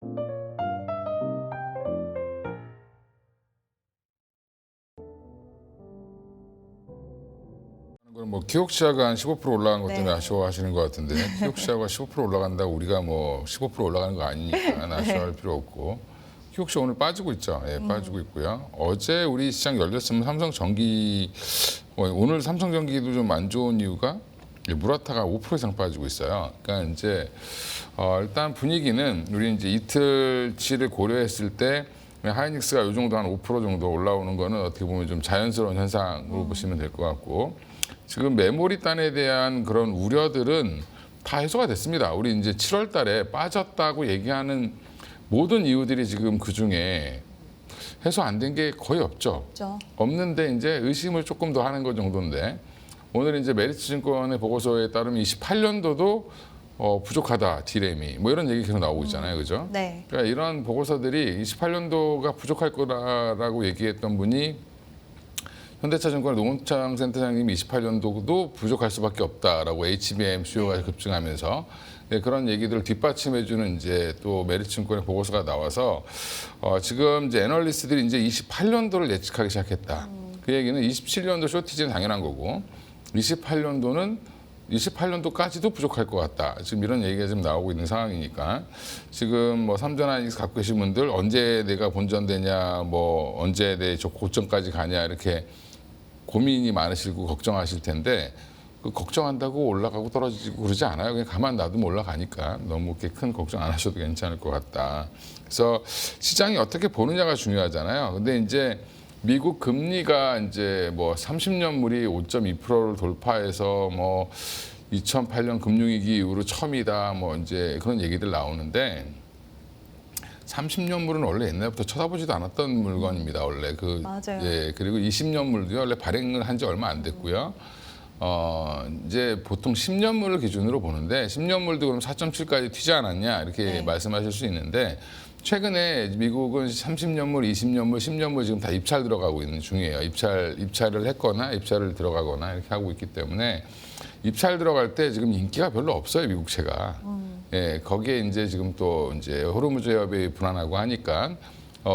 뭐 키옥시아가 한 15% 올라간 것 때문에 아쉬워하시는 것 같은데 키옥시아가 15% 올라간다고 우리가 뭐 15% 올라가는 거 아니니까 아쉬워할 필요 없고 키옥시아 오늘 빠지고 있죠. 예, 빠지고 있고요. 어제 우리 시장 열렸으면 삼성전기 오늘 삼성전기도 좀 안 좋은 이유가 무라타가 5% 이상 빠지고 있어요. 그러니까 이제 일단 분위기는 우리 이제 이틀치를 고려했을 때 하이닉스가 이 정도 한 5% 정도 올라오는 거는 어떻게 보면 좀 자연스러운 현상으로 보시면 될 것 같고 지금 메모리단에 대한 그런 우려들은 다 해소가 됐습니다. 우리 이제 7월 달에 빠졌다고 얘기하는 모든 이유들이 지금 그 중에 해소 안 된 게 거의 없죠. 없는데 이제 의심을 조금 더 하는 것 정도인데 오늘 이제 메리츠증권의 보고서에 따르면 28년도도 부족하다 디램이 뭐 이런 얘기 계속 나오고 있잖아요, 그죠? 네. 그러니까 이런 보고서들이 28년도가 부족할 거라고 얘기했던 분이 현대차증권 노원창 센터장님이 28년도도 부족할 수밖에 없다라고 HBM 수요가 급증하면서 그런 얘기들을 뒷받침해주는 이제 또 메리츠증권의 보고서가 나와서 지금 이제 애널리스트들이 이제 28년도를 예측하기 시작했다. 그 얘기는 27년도 쇼티지는 당연한 거고 28년도까지도 부족할 것 같다. 지금 이런 얘기가 지금 나오고 있는 상황이니까 지금 뭐 삼전 하이닉스 갖고 계신 분들 언제 내가 본전되냐, 뭐 언제 내 고점까지 가냐 이렇게 고민이 많으시고 걱정하실 텐데 그 걱정한다고 올라가고 떨어지고 그러지 않아요. 그냥 가만 놔두면 올라가니까 너무 그렇게 큰 걱정 안 하셔도 괜찮을 것 같다. 그래서 시장이 어떻게 보느냐가 중요하잖아요. 근데 이제 미국 금리가 이제 뭐 30년물이 5.2%를 돌파해서 뭐 2008년 금융위기 이후로 처음이다 뭐 이제 그런 얘기들 나오는데 30년물은 원래 옛날부터 쳐다보지도 않았던 물건입니다. 원래 맞아요. 예, 그리고 20년물도 원래 발행을 한 지 얼마 안 됐고요. 이제 보통 10년물을 기준으로 보는데 10년물도 그럼 4.7까지 튀지 않았냐 이렇게 말씀하실 수 있는데 최근에 미국은 30년물, 20년물, 10년물 지금 다 입찰 들어가고 있는 중이에요. 입찰을 했거나 입찰을 들어가거나 이렇게 하고 있기 때문에 입찰 들어갈 때 지금 인기가 별로 없어요, 미국채가. 예, 거기에 이제 지금 또 이제 호르무즈 해협이 불안하고 하니까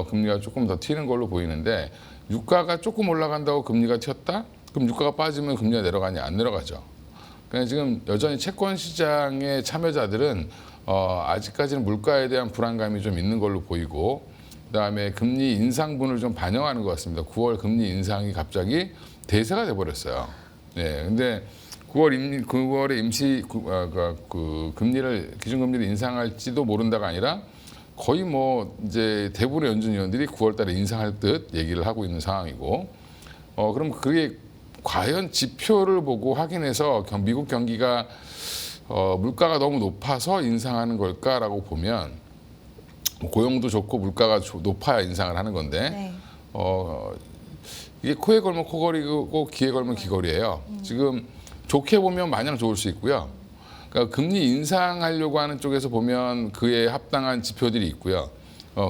금리가 조금 더 튀는 걸로 보이는데 유가가 조금 올라간다고 금리가 튀었다? 그럼 유가가 빠지면 금리가 내려가냐? 안 내려가죠. 그러니까 지금 여전히 채권 시장의 참여자들은 아직까지는 물가에 대한 불안감이 좀 있는 걸로 보이고 그다음에 금리 인상분을 좀 반영하는 것 같습니다. 9월 금리 인상이 갑자기 대세가 돼버렸어요. 네, 근데 9월에 금리를 기준금리를 인상할지도 모른다가 아니라 거의 뭐 이제 대부분의 연준위원들이 9월달에 인상할 듯 얘기를 하고 있는 상황이고 그럼 그게 과연 지표를 보고 확인해서 미국 경기가 물가가 너무 높아서 인상하는 걸까라고 보면 고용도 좋고 물가가 높아야 인상을 하는 건데 이게 코에 걸면 코걸이고 귀에 걸면 귀걸이에요. 지금 좋게 보면 마냥 좋을 수 있고요. 그러니까 금리 인상하려고 하는 쪽에서 보면 그에 합당한 지표들이 있고요.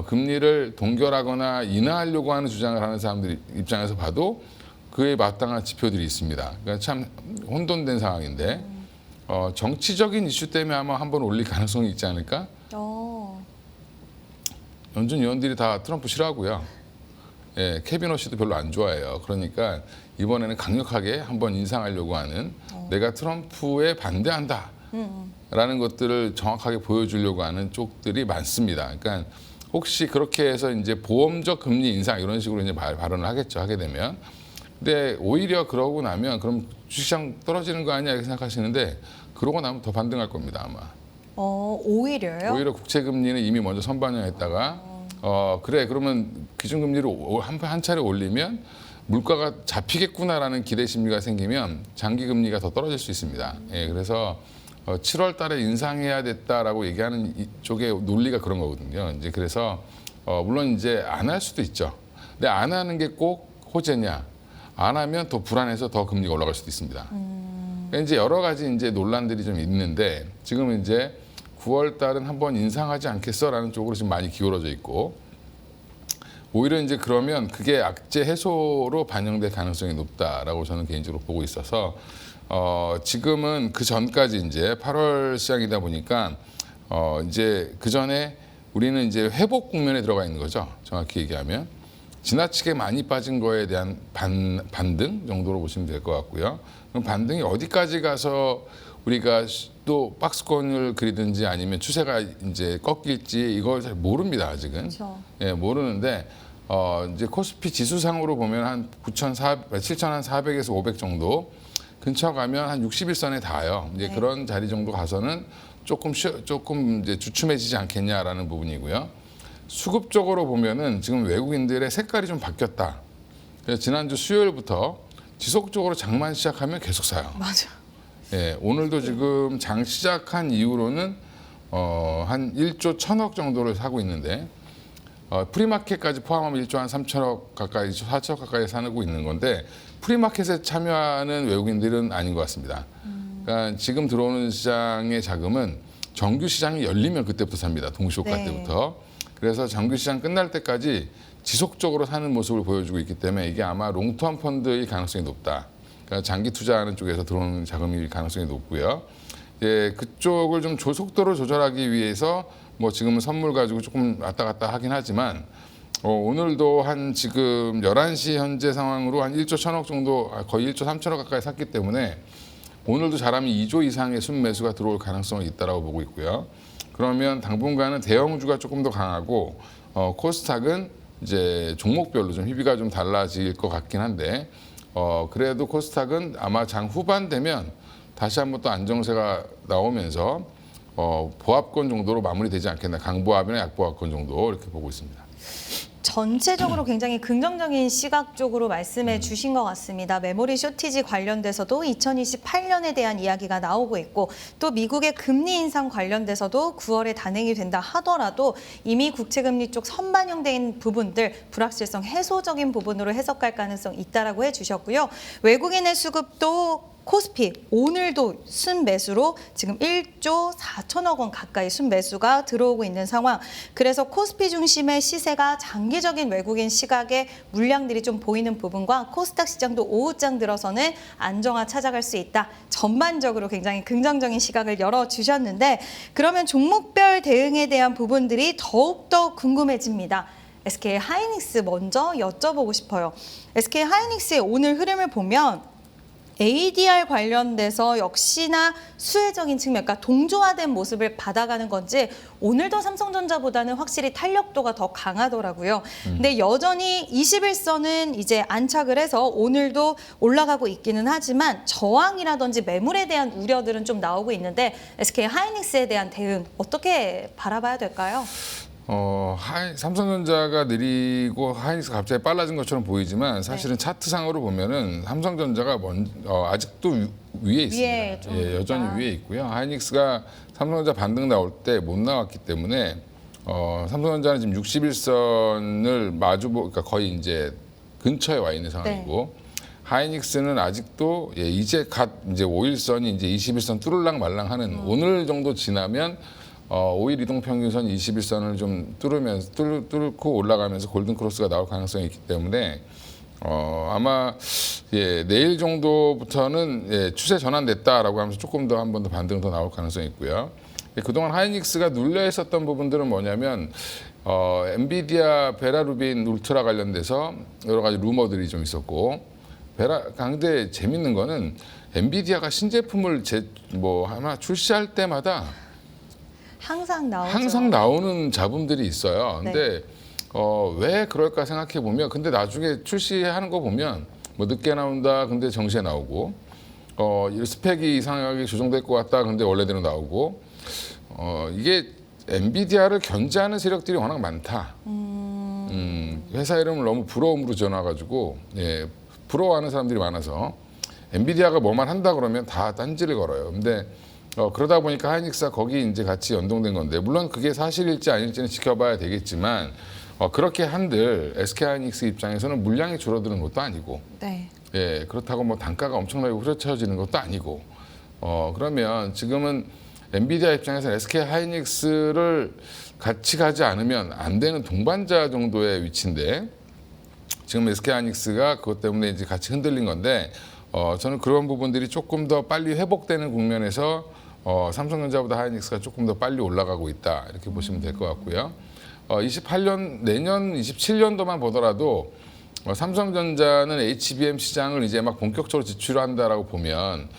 금리를 동결하거나 인하하려고 하는 주장을 하는 사람들 입장에서 봐도 그에 마땅한 지표들이 있습니다. 그러니까 참 혼돈된 상황인데 정치적인 이슈 때문에 아마 한번 올릴 가능성이 있지 않을까? 연준 위원들이 다 트럼프 싫어하고요. 예, 케빈 허시도 별로 안 좋아해요. 그러니까 이번에는 강력하게 한번 인상하려고 하는 내가 트럼프에 반대한다. 라는 것들을 정확하게 보여주려고 하는 쪽들이 많습니다. 그러니까 혹시 그렇게 해서 이제 보험적 금리 인상 이런 식으로 이제 발언을 하겠죠. 하게 되면. 근데 오히려 그러고 나면 그럼 주식시장 떨어지는 거 아니야 이렇게 생각하시는데 그러고 나면 더 반등할 겁니다 아마. 오히려요? 오히려 국채 금리는 이미 먼저 선반영했다가 그래 그러면 기준금리를 한 차례 올리면 물가가 잡히겠구나라는 기대 심리가 생기면 장기 금리가 더 떨어질 수 있습니다. 예, 그래서 7월 달에 인상해야 됐다라고 얘기하는 이쪽의 논리가 그런 거거든요. 이제 그래서 물론 이제 안 할 수도 있죠. 근데 안 하는 게 꼭 호재냐? 안 하면 더 불안해서 더 금리가 올라갈 수도 있습니다. 그러니까 이제 여러 가지 이제 논란들이 좀 있는데 지금은 이제 9월 달은 한번 인상하지 않겠어라는 쪽으로 지금 많이 기울어져 있고 오히려 이제 그러면 그게 악재 해소로 반영될 가능성이 높다라고 저는 개인적으로 보고 있어서 지금은 그 전까지 이제 8월 시장이다 보니까 이제 그 전에 우리는 이제 회복 국면에 들어가 있는 거죠. 정확히 얘기하면 지나치게 많이 빠진 거에 대한 반등 정도로 보시면 될 것 같고요. 그럼 반등이 어디까지 가서 우리가 또 박스권을 그리든지 아니면 추세가 이제 꺾일지 이걸 잘 모릅니다. 아직은. 그렇죠. 예, 모르는데 이제 코스피 지수상으로 보면 한 7,400에서 500 정도 근처 가면 한 61선에 닿아요. 이제 네. 그런 자리 정도 가서는 조금 이제 주춤해지지 않겠냐라는 부분이고요. 수급적으로 보면은 지금 외국인들의 색깔이 좀 바뀌었다. 그래서 지난주 수요일부터 지속적으로 장만 시작하면 계속 사요. 맞아. 예, 오늘도 지금 장 시작한 이후로는 한 1조 1,000억 정도를 사고 있는데 프리마켓까지 포함하면 1조 한 3천억 가까이, 4천억 가까이 사고 있는 건데 프리마켓에 참여하는 외국인들은 아닌 것 같습니다. 그러니까 지금 들어오는 시장의 자금은 정규 시장이 열리면 그때부터 삽니다. 동시효과 네. 때부터. 그래서 정규 시장 끝날 때까지 지속적으로 사는 모습을 보여주고 있기 때문에 이게 아마 롱텀 펀드의 가능성이 높다. 그러니까 장기 투자하는 쪽에서 들어오는 자금일 가능성이 높고요. 예, 그쪽을 좀 속도를 조절하기 위해서 뭐 지금은 선물 가지고 조금 왔다 갔다 하긴 하지만 오늘도 한 지금 11시 현재 상황으로 한 1조 1,000억 정도 거의 1조 3천억 가까이 샀기 때문에 오늘도 잘하면 2조 이상의 순매수가 들어올 가능성이 있다라고 보고 있고요. 그러면 당분간은 대형주가 조금 더 강하고 코스닥은 이제 종목별로 좀 희비가 좀 달라질 것 같긴 한데 그래도 코스닥은 아마 장 후반 되면 다시 한번 또 안정세가 나오면서 보합권 정도로 마무리되지 않겠나. 강보합이나 약보합권 정도 이렇게 보고 있습니다. 전체적으로 굉장히 긍정적인 시각 쪽으로 말씀해 주신 것 같습니다. 메모리 쇼티지 관련돼서도 2028년에 대한 이야기가 나오고 있고 또 미국의 금리 인상 관련돼서도 9월에 단행이 된다 하더라도 이미 국채금리 쪽 선반영된 부분들 불확실성 해소적인 부분으로 해석할 가능성 있다라고 해주셨고요. 외국인의 수급도 코스피 오늘도 순매수로 지금 1조 4천억 원 가까이 순매수가 들어오고 있는 상황. 그래서 코스피 중심의 시세가 장기적인 외국인 시각의 물량들이 좀 보이는 부분과 코스닥 시장도 오후장 들어서는 안정화 찾아갈 수 있다. 전반적으로 굉장히 긍정적인 시각을 열어주셨는데 그러면 종목별 대응에 대한 부분들이 더욱더 궁금해집니다. SK 하이닉스 먼저 여쭤보고 싶어요. SK 하이닉스의 오늘 흐름을 보면 ADR 관련돼서 역시나 수혜적인 측면, 그러니까 동조화된 모습을 받아가는 건지 오늘도 삼성전자보다는 확실히 탄력도가 더 강하더라고요. 근데 여전히 21선은 이제 안착을 해서 오늘도 올라가고 있기는 하지만 저항이라든지 매물에 대한 우려들은 좀 나오고 있는데 SK 하이닉스에 대한 대응 어떻게 바라봐야 될까요? 삼성전자가 느리고 하이닉스가 갑자기 빨라진 것처럼 보이지만 사실은 차트상으로 보면은 삼성전자가 아직도 위에 있습니다. 위에 좀 예, 여전히 있다. 위에 있고요. 하이닉스가 삼성전자 반등 나올 때 못 나왔기 때문에 삼성전자는 지금 61선을 그러니까 거의 이제 근처에 와 있는 상황이고 하이닉스는 아직도 이제 이제 5일선이 이제 21선 뚫을랑 말랑 하는 오늘 정도 지나면 5일 이동 평균선 21선을 좀 뚫고 올라가면서 골든 크로스가 나올 가능성이 있기 때문에 아마 내일 정도부터는 추세 전환됐다라고 하면서 조금 더 한 번 더 반등 더 나올 가능성이 있고요. 그동안 하이닉스가 눌려 있었던 부분들은 뭐냐면 엔비디아 베라루빈 울트라 관련돼서 여러 가지 루머들이 좀 있었고 근데 재밌는 거는 엔비디아가 신제품을 하나 출시할 때마다 항상 나오죠. 항상 나오는 잡음들이 있어요. 근데 왜 그럴까 생각해 보면 근데 나중에 출시하는 거 보면 뭐 늦게 나온다 근데 정시에 나오고 스펙이 이상하게 조정될 것 같다 근데 원래대로 나오고 이게 엔비디아를 견제하는 세력들이 워낙 많다. 회사 이름을 너무 부러움으로 지어놔가지고 부러워하는 사람들이 많아서 엔비디아가 뭐만 한다 그러면 다 딴지를 걸어요. 근데 그러다 보니까 하이닉스가 거기 이제 같이 연동된 건데 물론 그게 사실일지 아닐지는 지켜봐야 되겠지만 그렇게 한들 SK 하이닉스 입장에서는 물량이 줄어드는 것도 아니고 그렇다고 뭐 단가가 엄청나게 후려쳐지는 것도 아니고 그러면 지금은 엔비디아 입장에서는 SK 하이닉스를 같이 가지 않으면 안 되는 동반자 정도의 위치인데 지금 SK 하이닉스가 그것 때문에 이제 같이 흔들린 건데 저는 그런 부분들이 조금 더 빨리 회복되는 국면에서 삼성전자보다 하이닉스가 조금 더 빨리 올라가고 있다 이렇게 보시면 될 것 같고요. 28년 내년 27년도만 보더라도 삼성전자는 HBM 시장을 이제 막 본격적으로 진출한다라고 보면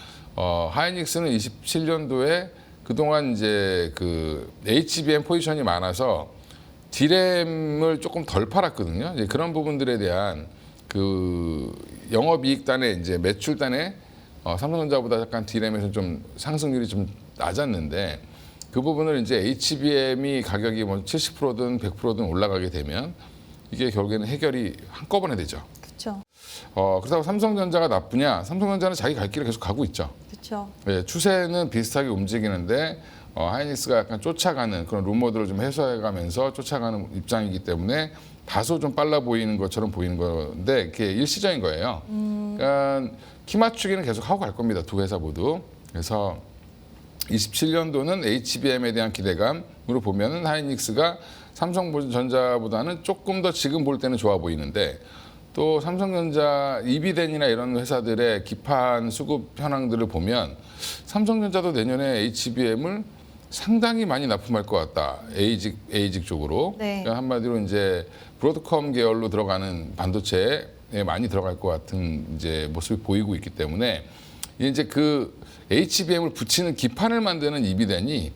하이닉스는 27년도에 그동안 이제 그 HBM 포지션이 많아서 D램을 조금 덜 팔았거든요. 이제 그런 부분들에 대한 그 영업이익단의 이제 매출단에 삼성전자보다 약간 D램에서 좀 상승률이 좀 낮았는데 그 부분을 이제 HBM이 가격이 뭐 70%든 100%든 올라가게 되면 이게 결국에는 해결이 한꺼번에 되죠. 그렇죠. 그렇다고 삼성전자가 나쁘냐? 삼성전자는 자기 갈 길을 계속 가고 있죠. 그렇죠. 예, 추세는 비슷하게 움직이는데 하이닉스가 약간 쫓아가는 그런 루머들을 좀 해소해가면서 쫓아가는 입장이기 때문에 다소 좀 빨라 보이는 것처럼 보이는 건데 그게 일시적인 거예요. 그러니까 키 맞추기는 계속 하고 갈 겁니다. 두 회사 모두. 그래서 27년도는 HBM에 대한 기대감으로 보면은 하이닉스가 삼성전자보다는 조금 더 지금 볼 때는 좋아 보이는데 또 삼성전자, 이비덴이나 이런 회사들의 기판 수급 현황들을 보면 삼성전자도 내년에 HBM을 상당히 많이 납품할 것 같다. 에이직 쪽으로. 네. 그러니까 한마디로 이제 브로드컴 계열로 들어가는 반도체에 많이 들어갈 것 같은 이제 모습이 보이고 있기 때문에 이제 그 HBM을 붙이는 기판을 만드는 이비덴이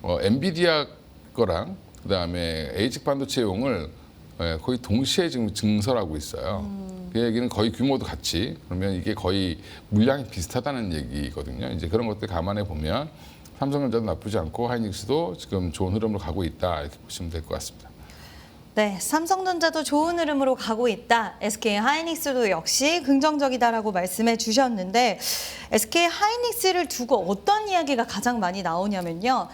엔비디아 거랑 그다음에 에이직 반도체용을 거의 동시에 지금 증설하고 있어요. 그 얘기는 거의 규모도 같이 그러면 이게 거의 물량이 비슷하다는 얘기거든요. 이제 그런 것들 감안해 보면 삼성전자도 나쁘지 않고 하이닉스도 지금 좋은 흐름으로 가고 있다 이렇게 보시면 될 것 같습니다. 네, 삼성전자도 좋은 흐름으로 가고 있다. SK 하이닉스도 역시 긍정적이다라고 말씀해 주셨는데 SK 하이닉스를 두고 어떤 이야기가 가장 많이 나오냐면요.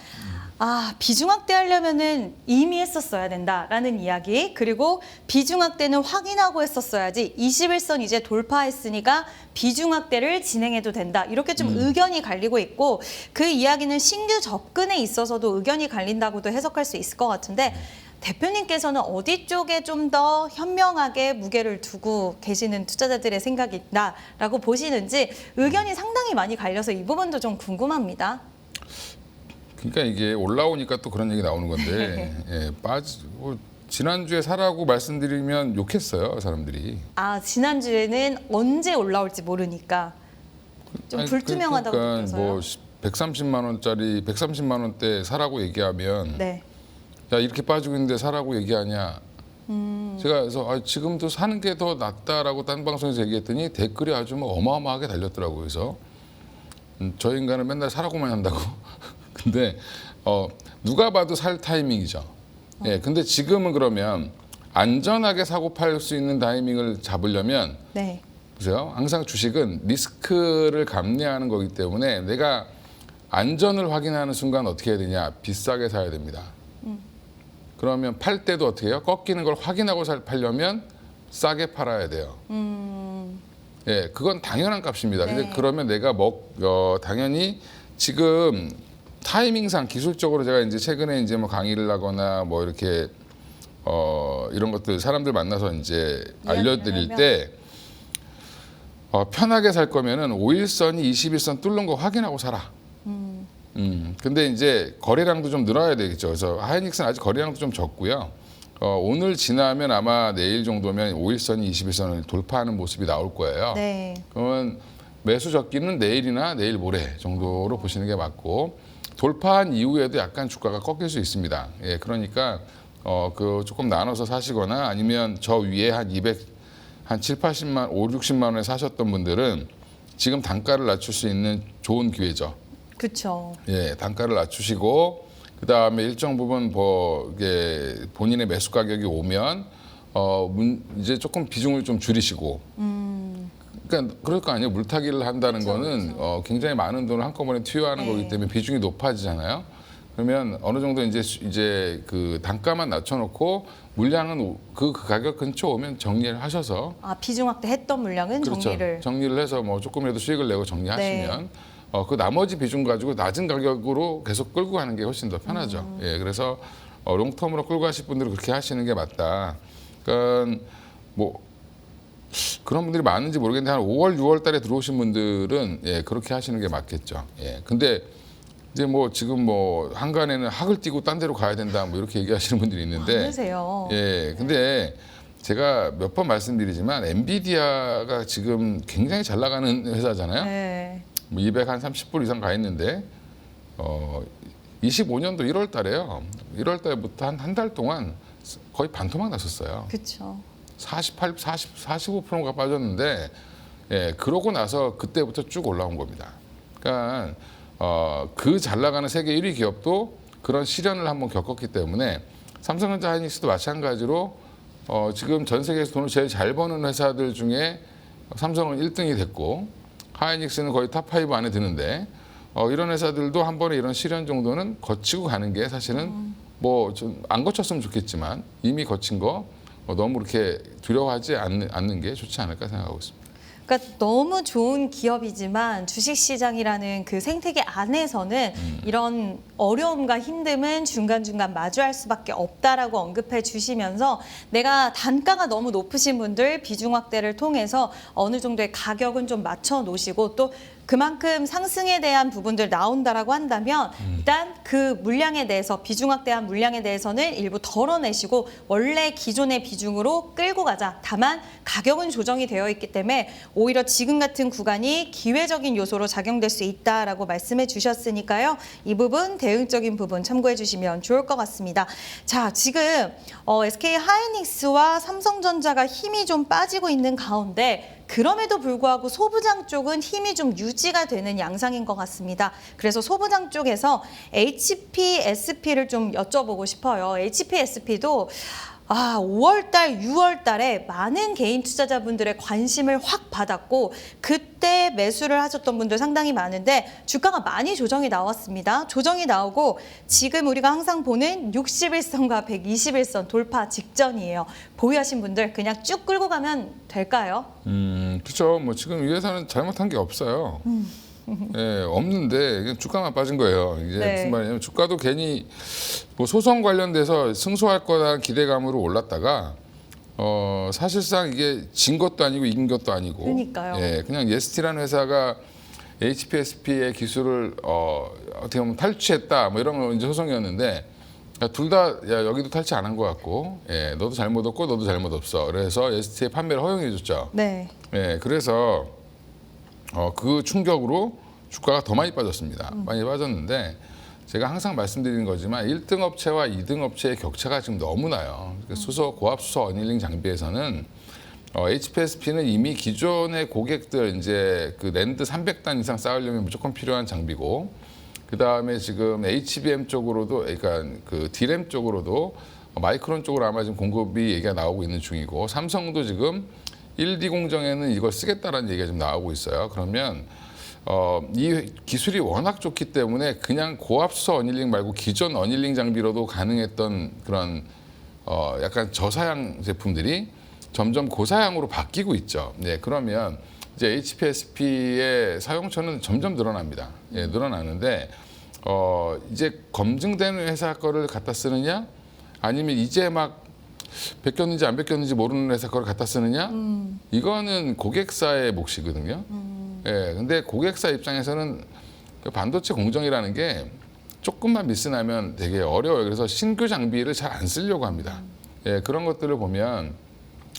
비중 확대하려면은 이미 했었어야 된다라는 이야기. 그리고 비중 확대는 확인하고 했었어야지. 21선 이제 돌파했으니까 비중 확대를 진행해도 된다. 이렇게 좀 의견이 갈리고 있고 그 이야기는 신규 접근에 있어서도 의견이 갈린다고도 해석할 수 있을 것 같은데 대표님께서는 어디 쪽에 좀 더 현명하게 무게를 두고 계시는 투자자들의 생각이 있다라고 보시는지 의견이 상당히 많이 갈려서 이 부분도 좀 궁금합니다. 그러니까 이게 올라오니까 또 그런 얘기 나오는 건데 지난주에 사라고 말씀드리면 욕했어요 사람들이. 지난주에는 언제 올라올지 모르니까 좀 불투명하다고 그러니까 느껴서요. 뭐 130만 원짜리 130만 원대 사라고 얘기하면 네. 야 이렇게 빠지고 있는데 사라고 얘기하냐. 제가 그래서 지금도 사는 게 더 낫다라고 딴 방송에서 얘기했더니 댓글이 아주 뭐 어마어마하게 달렸더라고요. 그래서 저 인간은 맨날 사라고만 한다고. 근데 누가 봐도 살 타이밍이죠. 예, 근데 지금은 그러면 안전하게 사고 팔 수 있는 타이밍을 잡으려면 네. 보세요. 항상 주식은 리스크를 감내하는 거기 때문에 내가 안전을 확인하는 순간 어떻게 해야 되냐? 비싸게 사야 됩니다. 그러면 팔 때도 어떻게 해요? 꺾이는 걸 확인하고 팔려면 싸게 팔아야 돼요. 예, 그건 당연한 값입니다. 근데 네. 그러면 내가 당연히 지금 타이밍상 기술적으로 제가 이제 최근에 이제 뭐 강의를 하거나 뭐 이렇게 이런 것들 사람들 만나서 이제 알려드릴 때 편하게 살 거면은 5일선이 21선 뚫는 거 확인하고 사라. 근데 이제 거래량도 좀 늘어야 되겠죠. 그래서 하이닉스는 아직 거래량도 좀 적고요. 오늘 지나면 아마 내일 정도면 5일선이 21선을 돌파하는 모습이 나올 거예요. 네. 그러면 매수 적기는 내일이나 내일 모레 정도로 보시는 게 맞고 돌파한 이후에도 약간 주가가 꺾일 수 있습니다. 예, 그러니까 그 조금 나눠서 사시거나 아니면 저 위에 한 7, 80만, 5, 60만 원에 사셨던 분들은 지금 단가를 낮출 수 있는 좋은 기회죠. 그렇죠. 예, 단가를 낮추시고 그 다음에 일정 부분 뭐 이게 본인의 매수 가격이 오면 이제 조금 비중을 좀 줄이시고. 그러니까 그럴 거 아니에요. 물타기를 한다는 거는 굉장히 많은 돈을 한꺼번에 투여하는 거기 때문에 비중이 높아지잖아요. 그러면 어느 정도 이제 그 단가만 낮춰놓고 물량은 그 가격 근처 오면 정리를 하셔서 비중 확대했던 물량은 그렇죠. 정리를 해서 뭐 조금이라도 수익을 내고 정리하시면 그 나머지 비중 가지고 낮은 가격으로 계속 끌고 가는 게 훨씬 더 편하죠. 예, 그래서 롱텀으로 끌고 가실 분들은 그렇게 하시는 게 맞다. 그러니까 뭐 그런 분들이 많은지 모르겠는데 한 5월, 6월 달에 들어오신 분들은 예, 그렇게 하시는 게 맞겠죠. 예, 근데 이제 뭐 지금 뭐 한간에는 학을 띄고 딴 데로 가야 된다 뭐 이렇게 얘기하시는 분들이 있는데 많으세요. 예, 근데 제가 몇 번 말씀드리지만 엔비디아가 지금 굉장히 잘 나가는 회사잖아요. 네. 뭐 230불 이상 가 있는데 25년도 1월 달에요. 1월 달부터 한 달 동안 거의 반토막 났었어요. 그렇죠. 45%가 빠졌는데 예, 그러고 나서 그때부터 쭉 올라온 겁니다. 그러니까 그 잘 나가는 세계 1위 기업도 그런 시련을 한번 겪었기 때문에 삼성전자 하이닉스도 마찬가지로 지금 전 세계에서 돈을 제일 잘 버는 회사들 중에 삼성은 1등이 됐고 하이닉스는 거의 탑5 안에 드는데 이런 회사들도 한 번에 이런 시련 정도는 거치고 가는 게 사실은 뭐 좀 안 거쳤으면 좋겠지만 이미 거친 거 너무 그렇게 두려워하지 않는 게 좋지 않을까 생각하고 있습니다. 그러니까 너무 좋은 기업이지만 주식시장이라는 그 생태계 안에서는 이런 어려움과 힘듦은 중간중간 마주할 수밖에 없다라고 언급해 주시면서 내가 단가가 너무 높으신 분들 비중 확대를 통해서 어느 정도의 가격은 좀 맞춰 놓으시고 또 그만큼 상승에 대한 부분들 나온다라고 한다면 일단 그 물량에 대해서 비중 확대한 물량에 대해서는 일부 덜어내시고 원래 기존의 비중으로 끌고 가자. 다만 가격은 조정이 되어 있기 때문에 오히려 지금 같은 구간이 기회적인 요소로 작용될 수 있다라고 말씀해 주셨으니까요. 이 부분 대응적인 부분 참고해 주시면 좋을 것 같습니다. 자, 지금 SK 하이닉스와 삼성전자가 힘이 좀 빠지고 있는 가운데 그럼에도 불구하고 소부장 쪽은 힘이 좀 유지가 되는 양상인 것 같습니다. 그래서 소부장 쪽에서 HPSP를 좀 여쭤보고 싶어요. HPSP도 5월달, 6월달에 많은 개인 투자자분들의 관심을 확 받았고 그때 매수를 하셨던 분들 상당히 많은데 주가가 많이 조정이 나왔습니다. 조정이 나오고 지금 우리가 항상 보는 61선과 121선 돌파 직전이에요. 보유하신 분들 그냥 쭉 끌고 가면 될까요? 그렇죠. 뭐 지금 이 회사는 잘못한 게 없어요. 예, 없는데 그냥 주가만 빠진 거예요. 이제 네. 무슨 말이냐면 주가도 괜히 뭐 소송 관련돼서 승소할 거라는 기대감으로 올랐다가 사실상 이게 진 것도 아니고 이긴 것도 아니고 그러니까요. 예, 그냥 예스티라는 회사가 HPSP의 기술을 어떻게 보면 탈취했다 뭐 이런 거 이제 소송이었는데 둘 다 여기도 탈취 안 한 것 같고 예, 너도 잘못 없고 너도 잘못 없어. 그래서 ST의 판매를 허용해 줬죠. 네. 예, 그래서 그 충격으로 주가가 더 많이 빠졌습니다. 많이 빠졌는데 제가 항상 말씀드리는 거지만 1등 업체와 2등 업체의 격차가 지금 너무 나요. 고압 수소 어닐링 장비에서는 HPSP는 이미 기존의 고객들 이제 그 랜드 300단 이상 쌓으려면 무조건 필요한 장비고 그 다음에 지금 HBM 쪽으로도 그러니까 그 D램 쪽으로도 마이크론 쪽으로 아마 지금 공급이 얘기가 나오고 있는 중이고 삼성도 지금 1D 공정에는 이걸 쓰겠다라는 얘기가 좀 나오고 있어요. 그러면 이 기술이 워낙 좋기 때문에 그냥 고압수소 어닐링 말고 기존 어닐링 장비로도 가능했던 그런 약간 저사양 제품들이 점점 고사양으로 바뀌고 있죠. 네, 그러면 이제 HPSP의 사용처는 점점 늘어납니다. 예, 늘어나는데 이제 검증된 회사 거를 갖다 쓰느냐, 아니면 이제 막 베꼈는지 안 베꼈는지 모르는 회사 거를 갖다 쓰느냐, 이거는 고객사의 몫이거든요. 예, 근데 고객사 입장에서는 그 반도체 공정이라는 게 조금만 미스나면 되게 어려워요. 그래서 신규 장비를 잘 안 쓰려고 합니다. 예, 그런 것들을 보면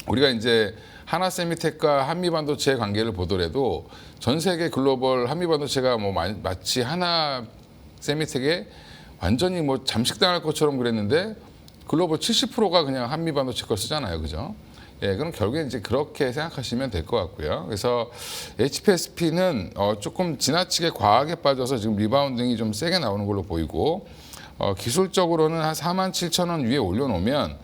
우리가 이제 하나세미텍과 한미반도체의 관계를 보더라도 전 세계 글로벌 한미반도체가 뭐 마치 하나세미텍에 완전히 뭐 잠식당할 것처럼 그랬는데 글로벌 70%가 그냥 한미반도체 걸 쓰잖아요, 그죠? 예, 그럼 결국엔 이제 그렇게 생각하시면 될 것 같고요. 그래서 HPSP는 조금 지나치게 과하게 빠져서 지금 리바운딩이 좀 세게 나오는 걸로 보이고 기술적으로는 한 47,000원 위에 올려놓으면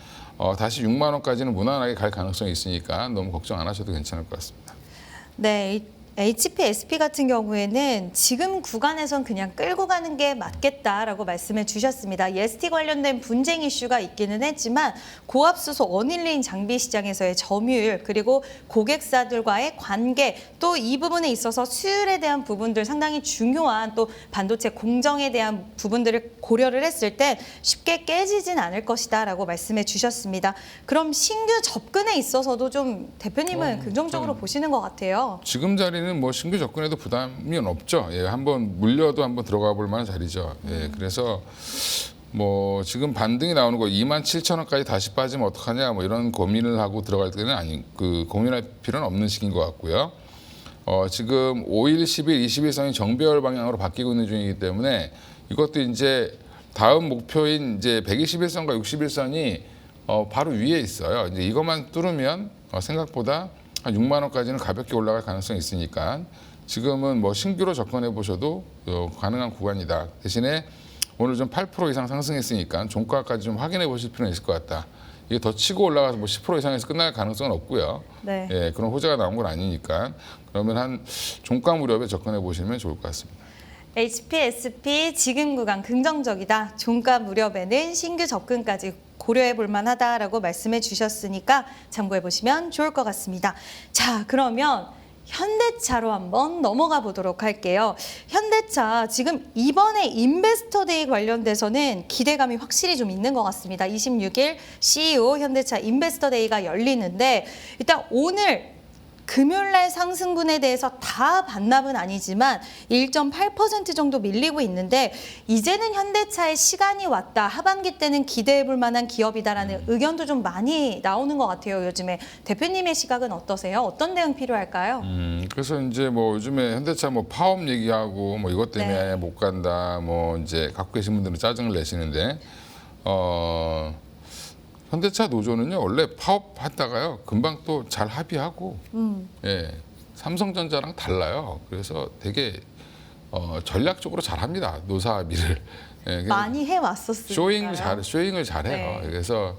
다시 6만 원까지는 무난하게 갈 가능성이 있으니까 너무 걱정 안 하셔도 괜찮을 것 같습니다. 네. HPSP 같은 경우에는 지금 구간에선 그냥 끌고 가는 게 맞겠다라고 말씀해 주셨습니다. EST 관련된 분쟁 이슈가 있기는 했지만 고압수소 어닐링 장비 시장에서의 점유율 그리고 고객사들과의 관계 또 이 부분에 있어서 수율에 대한 부분들 상당히 중요한 또 반도체 공정에 대한 부분들을 고려를 했을 때 쉽게 깨지진 않을 것이다라고 말씀해 주셨습니다. 그럼 신규 접근에 있어서도 좀 대표님은 긍정적으로 보시는 것 같아요. 지금 자리는 우리는 뭐 신규 접근에도 부담이 없죠. 예, 한번 물려도 한번 들어가 볼 만한 자리죠. 예, 그래서 뭐 지금 반등이 나오는 거 27,000원까지 다시 빠지면 어떡하냐 뭐 이런 고민을 하고 들어갈 때는 고민할 필요는 없는 시기인 것 같고요. 지금 5일, 10일, 20일선이 정배열 방향으로 바뀌고 있는 중이기 때문에 이것도 이제 다음 목표인 이제 121선과 61선이 바로 위에 있어요. 이제 이것만 뚫으면 생각보다 한 6만 원까지는 가볍게 올라갈 가능성이 있으니까 지금은 뭐 신규로 접근해 보셔도 가능한 구간이다. 대신에 오늘 좀 8% 이상 상승했으니까 종가까지 좀 확인해 보실 필요는 있을 것 같다. 이게 더 치고 올라가서 뭐 10% 이상에서 끝날 가능성은 없고요. 네. 예, 그런 호재가 나온 건 아니니까 그러면 한 종가 무렵에 접근해 보시면 좋을 것 같습니다. HPSP 지금 구간 긍정적이다. 종가 무렵에는 신규 접근까지 고려해 볼 만하다라고 말씀해 주셨으니까 참고해 보시면 좋을 것 같습니다. 자, 그러면 현대차로 한번 넘어가 보도록 할게요. 현대차 지금 이번에 인베스터데이 관련돼서는 기대감이 확실히 좀 있는 것 같습니다. 26일 CEO 현대차 인베스터데이가 열리는데 일단 오늘 금요일날 상승분에 대해서 다 반납은 아니지만 1.8% 정도 밀리고 있는데 이제는 현대차의 시간이 왔다. 하반기 때는 기대해 볼 만한 기업이다라는 의견도 좀 많이 나오는 것 같아요. 요즘에 대표님의 시각은 어떠세요? 어떤 대응 필요할까요? 그래서 이제 뭐 요즘에 현대차 뭐 파업 얘기하고 뭐 이것 때문에 네. 못 간다 뭐 이제 갖고 계신 분들은 짜증을 내시는데 현대차 노조는요 원래 파업하다가요 금방 또 잘 합의하고 예 삼성전자랑 달라요. 그래서 되게 전략적으로 잘합니다 노사 합의를. 예, 많이 해왔었으니까요. 쇼잉을 잘해요. 네. 그래서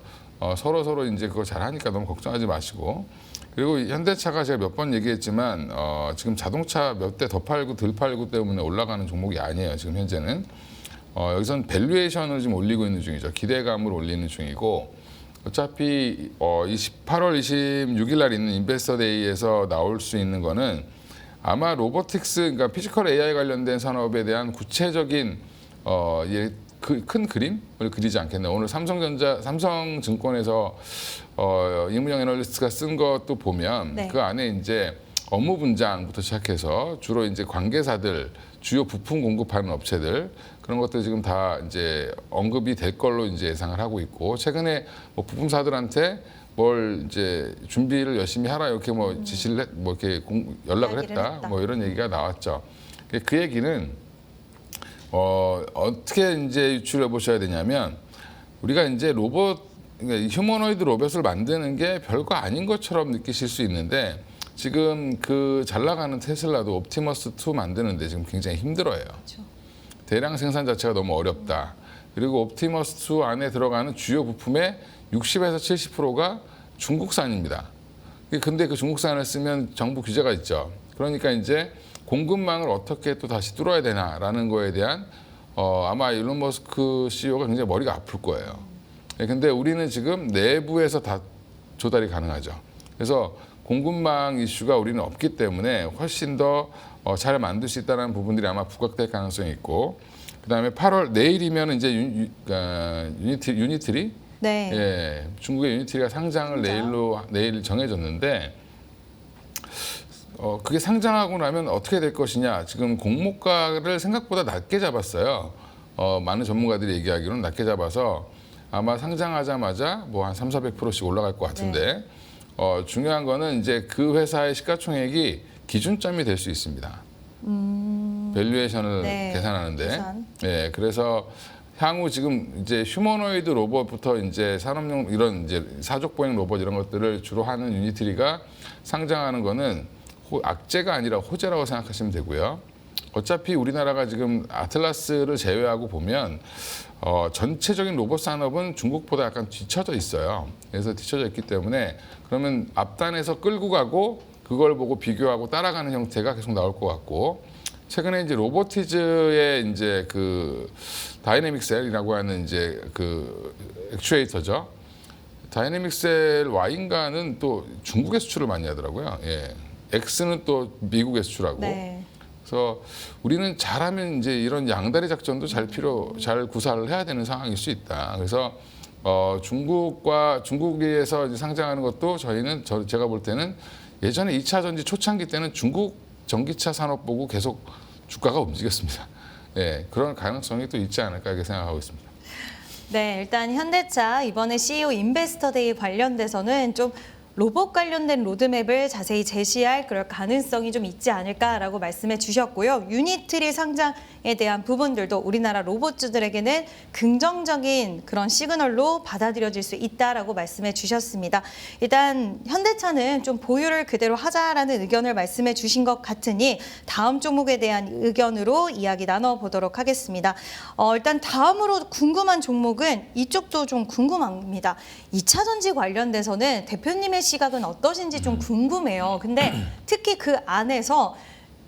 서로 이제 그거 잘하니까 너무 걱정하지 마시고. 그리고 현대차가 제가 몇 번 얘기했지만 지금 자동차 몇 대 더 팔고 덜 팔고 때문에 올라가는 종목이 아니에요. 지금 현재는 여기선 밸류에이션을 지금 올리고 있는 중이죠. 기대감을 올리는 중이고 어차피 8월 26일 날 있는 인베스터데이에서 나올 수 있는 거는 아마 로보틱스, 그러니까 피지컬 AI 관련된 산업에 대한 구체적인 큰 그림을 그리지 않겠나. 오늘 삼성증권에서 이문영 애널리스트가 쓴 것도 보면 네. 그 안에 이제 업무 분장부터 시작해서 주로 이제 관계사들, 주요 부품 공급하는 업체들 그런 것들 지금 다 이제 언급이 될 걸로 이제 예상을 하고 있고 최근에 뭐 부품사들한테 뭘 이제 준비를 열심히 하라 이렇게 뭐 지시를 뭐 이렇게 연락을 했다 뭐 이런 얘기가 나왔죠. 그 얘기는 어떻게 이제 유출해 보셔야 되냐면 우리가 이제 그러니까 휴머노이드 로봇을 만드는 게 별거 아닌 것처럼 느끼실 수 있는데 지금 그 잘 나가는 테슬라도 옵티머스 2 만드는데 지금 굉장히 힘들어요. 그렇죠. 대량 생산 자체가 너무 어렵다. 그리고 옵티머스 2 안에 들어가는 주요 부품의 60에서 70%가 중국산입니다. 근데 그 중국산을 쓰면 정부 규제가 있죠. 그러니까 이제 공급망을 어떻게 또 다시 뚫어야 되나라는 거에 대한 아마 일론 머스크 CEO가 굉장히 머리가 아플 거예요. 근데 우리는 지금 내부에서 다 조달이 가능하죠. 그래서 공급망 이슈가 우리는 없기 때문에 훨씬 더 잘 만들 수 있다는 부분들이 아마 부각될 가능성이 있고 그다음에 8월 내일이면 이제 유니트리 네. 예, 중국의 유니트리가 상장을 내일 정해졌는데 그게 상장하고 나면 어떻게 될 것이냐 지금 공모가를 생각보다 낮게 잡았어요. 많은 전문가들이 얘기하기로는 낮게 잡아서 아마 상장하자마자 뭐 한 300~400%씩 올라갈 것 같은데 중요한 거는 이제 그 회사의 시가총액이 기준점이 될 수 있습니다. 밸류에이션을 네, 계산하는데, 계산. 예, 그래서 향후 지금 이제 휴머노이드 로봇부터 이제 산업용 이런 이제 사족 보행 로봇 이런 것들을 주로 하는 유니트리가 상장하는 거는 악재가 아니라 호재라고 생각하시면 되고요. 어차피 우리나라가 지금 아틀라스를 제외하고 보면 전체적인 로봇 산업은 중국보다 약간 뒤처져 있어요. 그래서 뒤처져 있기 때문에 그러면 앞단에서 끌고 가고 그걸 보고 비교하고 따라가는 형태가 계속 나올 것 같고 최근에 이제 로보티즈의 이제 그 다이내믹셀이라고 하는 이제 그 액추에이터죠. 다이내믹셀 Y인가는 또 중국에 수출을 많이 하더라고요. 예. X는 또 미국에 수출하고. 네. 그래서 우리는 잘하면 이제 이런 양다리 작전도 잘 구사를 해야 되는 상황일 수 있다. 그래서 중국에서 이제 상장하는 것도 제가 볼 때는 예전에 2차 전지 초창기 때는 중국 전기차 산업 보고 계속 주가가 움직였습니다. 예, 그런 가능성이 또 있지 않을까 이렇게 생각하고 있습니다. 네, 일단 현대차 이번에 CEO 인베스터데이 관련돼서는 좀 로봇 관련된 로드맵을 자세히 제시할 그럴 가능성이 좀 있지 않을까라고 말씀해 주셨고요. 유니트리 상장에 대한 부분들도 우리나라 로봇주들에게는 긍정적인 그런 시그널로 받아들여질 수 있다라고 말씀해 주셨습니다. 일단 현대차는 좀 보유를 그대로 하자라는 의견을 말씀해 주신 것 같으니 다음 종목에 대한 의견으로 이야기 나눠보도록 하겠습니다. 일단 다음으로 궁금한 종목은 이쪽도 좀 궁금합니다. 2차 전지 관련돼서는 대표님의 시각은 어떠신지 좀 궁금해요. 근데 특히 그 안에서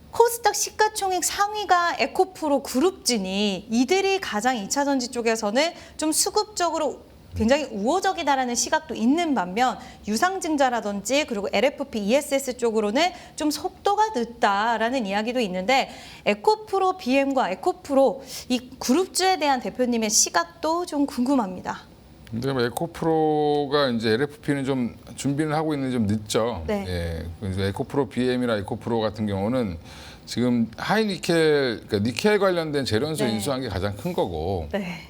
코스닥 시가총액 상위가 에코프로 그룹주니 이들이 가장 2차 전지 쪽에서는 좀 수급적으로 굉장히 우호적이다라는 시각도 있는 반면 유상증자라든지 그리고 LFP, ESS 쪽으로는 좀 속도가 늦다라는 이야기도 있는데 에코프로 BM과 에코프로 이 그룹주에 대한 대표님의 시각도 좀 궁금합니다. 근데 뭐 에코프로가 이제 LFP는 좀 준비를 하고 있는데 좀 늦죠. 네. 예. 그래서 에코프로 BM이나 에코프로 같은 경우는 지금 하이니켈, 그러니까 니켈 관련된 재련소 네. 인수한 게 가장 큰 거고, 네.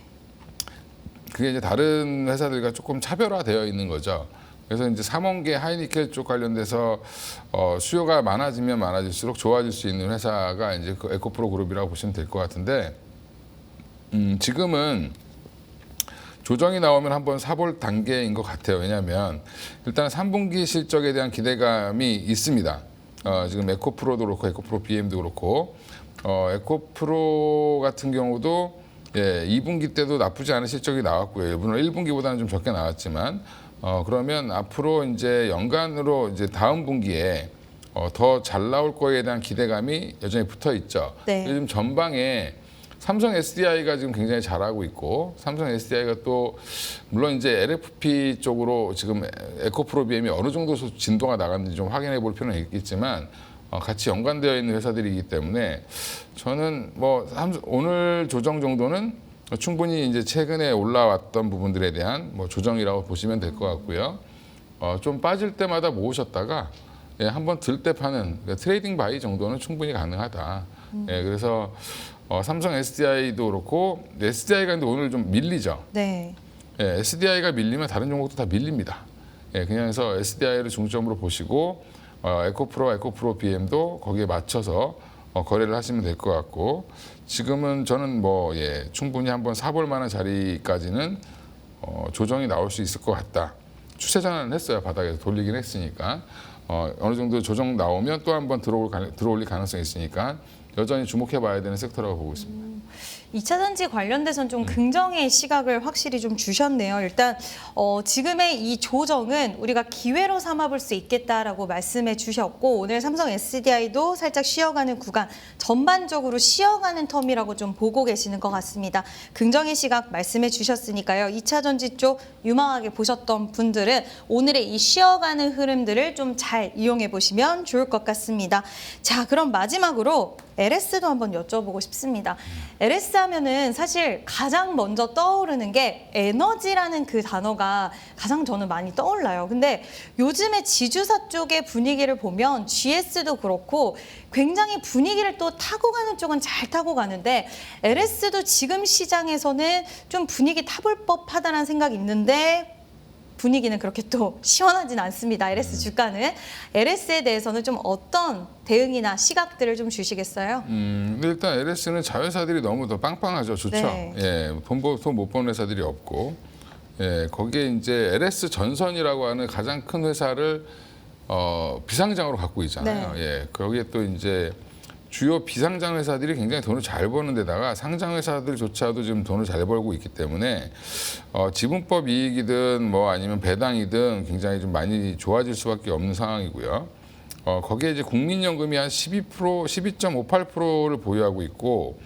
그게 이제 다른 회사들과 조금 차별화되어 있는 거죠. 그래서 이제 삼원계 하이니켈 쪽 관련돼서 수요가 많아지면 많아질수록 좋아질 수 있는 회사가 이제 그 에코프로 그룹이라고 보시면 될 것 같은데, 지금은 조정이 나오면 한번 사볼 단계인 것 같아요. 왜냐하면 일단 3분기 실적에 대한 기대감이 있습니다. 지금 에코프로도 그렇고 에코프로 BM도 그렇고 에코프로 같은 경우도 2분기 때도 나쁘지 않은 실적이 나왔고요. 물론 1분기보다는 좀 적게 나왔지만 그러면 앞으로 이제 연간으로 이제 다음 분기에 더 잘 나올 거에 대한 기대감이 여전히 붙어 있죠. 네. 요즘 전방에 삼성 SDI가 지금 굉장히 잘하고 있고 삼성 SDI가 또 물론 이제 LFP 쪽으로 지금 에코프로 BM이 어느 정도 진도가 나갔는지 좀 확인해 볼 필요는 있겠지만 같이 연관되어 있는 회사들이기 때문에 저는 뭐 오늘 조정 정도는 충분히 이제 최근에 올라왔던 부분들에 대한 뭐 조정이라고 보시면 될 것 같고요. 좀 빠질 때마다 모으셨다가 한번 들 때 파는 그러니까 트레이딩 바이 정도는 충분히 가능하다. 그래서 삼성 SDI도 그렇고 SDI가 근데 오늘 좀 밀리죠. 네. SDI가 밀리면 다른 종목도 다 밀립니다. 그냥 해서 SDI를 중점으로 보시고 에코프로 BM도 거기에 맞춰서 거래를 하시면 될 것 같고 지금은 저는 뭐 충분히 한번 사볼 만한 자리까지는 조정이 나올 수 있을 것 같다. 추세 전환을 했어요. 바닥에서 돌리긴 했으니까 어느 정도 조정 나오면 또 한번 들어올릴 가능성이 있으니까 여전히 주목해봐야 되는 섹터라고 보고 있습니다. 2차 전지 관련돼서는 좀 긍정의 시각을 확실히 좀 주셨네요. 일단 지금의 이 조정은 우리가 기회로 삼아볼 수 있겠다라고 말씀해 주셨고 오늘 삼성 SDI도 살짝 쉬어가는 구간, 전반적으로 쉬어가는 텀이라고 좀 보고 계시는 것 같습니다. 긍정의 시각 말씀해 주셨으니까요. 2차 전지 쪽 유망하게 보셨던 분들은 오늘의 이 쉬어가는 흐름들을 좀 잘 이용해 보시면 좋을 것 같습니다. 자, 그럼 마지막으로 LS도 한번 여쭤보고 싶습니다. LS 하면은 사실 가장 먼저 떠오르는 게 에너지라는 그 단어가 가장 저는 많이 떠올라요. 근데 요즘에 지주사 쪽의 분위기를 보면 GS도 그렇고 굉장히 분위기를 또 타고 가는 쪽은 잘 타고 가는데 LS도 지금 시장에서는 좀 분위기 타볼 법하다는 생각이 있는데 분위기는 그렇게 또 시원하진 않습니다. LS 주가는. LS에 대해서는 좀 어떤 대응이나 시각들을 좀 주시겠어요? 근데 일단 LS는 자회사들이 너무 더 빵빵하죠. 좋죠. 네. 돈 못 버는 회사들이 없고 거기에 이제 LS 전선이라고 하는 가장 큰 회사를 비상장으로 갖고 있잖아요. 네. 거기에 또 이제 주요 비상장 회사들이 굉장히 돈을 잘 버는 데다가 상장 회사들조차도 지금 돈을 잘 벌고 있기 때문에 지분법 이익이든 뭐 아니면 배당이든 굉장히 좀 많이 좋아질 수밖에 없는 상황이고요. 거기에 이제 국민연금이 한 12%, 12.58%를 보유하고 있고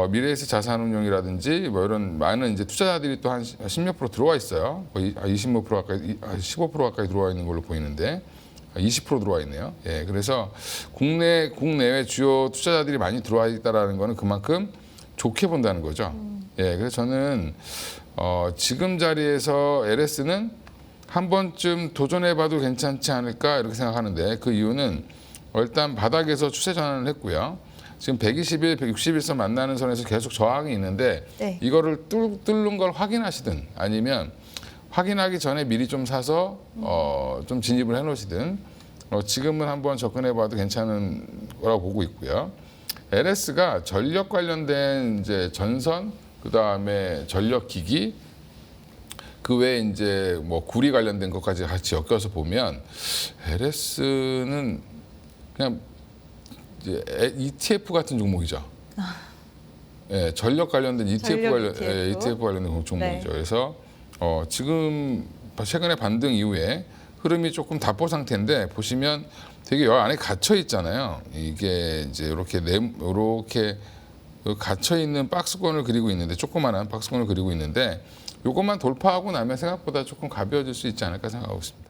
미래에셋 자산운용이라든지 뭐 이런 많은 이제 투자자들이 또 한 10몇 프로 들어와 있어요. 거의 20% 가까이, 15% 가까이 들어와 있는 걸로 보이는데 20% 들어와 있네요. 그래서 국내외 주요 투자자들이 많이 들어와 있다라는 거는 그만큼 좋게 본다는 거죠. 그래서 저는 지금 자리에서 LS는 한 번쯤 도전해봐도 괜찮지 않을까 이렇게 생각하는데 그 이유는 일단 바닥에서 추세 전환을 했고요. 지금 121, 161선 만나는 선에서 계속 저항이 있는데 네. 이거를 뚫는 걸 확인하시든 아니면 확인하기 전에 미리 좀 사서 좀 진입을 해놓으시든 지금은 한번 접근해봐도 괜찮은 거라고 보고 있고요. LS가 전력 관련된 이제 전선, 그 다음에 전력 기기, 그 외에 이제 뭐 구리 관련된 것까지 같이 엮여서 보면 LS는 그냥 이제 ETF 같은 종목이죠. 예, 전력 관련된 ETF 전력 관련 ETF. 예, ETF 관련된 종목이죠. 네. 그래서 지금 최근에 반등 이후에 흐름이 조금 답보 상태인데 보시면 되게 여 안에 갇혀 있잖아요. 이게 이제 이렇게 갇혀 있는 박스권을 그리고 있는데 조그마한 박스권을 그리고 있는데 이것만 돌파하고 나면 생각보다 조금 가벼워질 수 있지 않을까 생각하고 있습니다.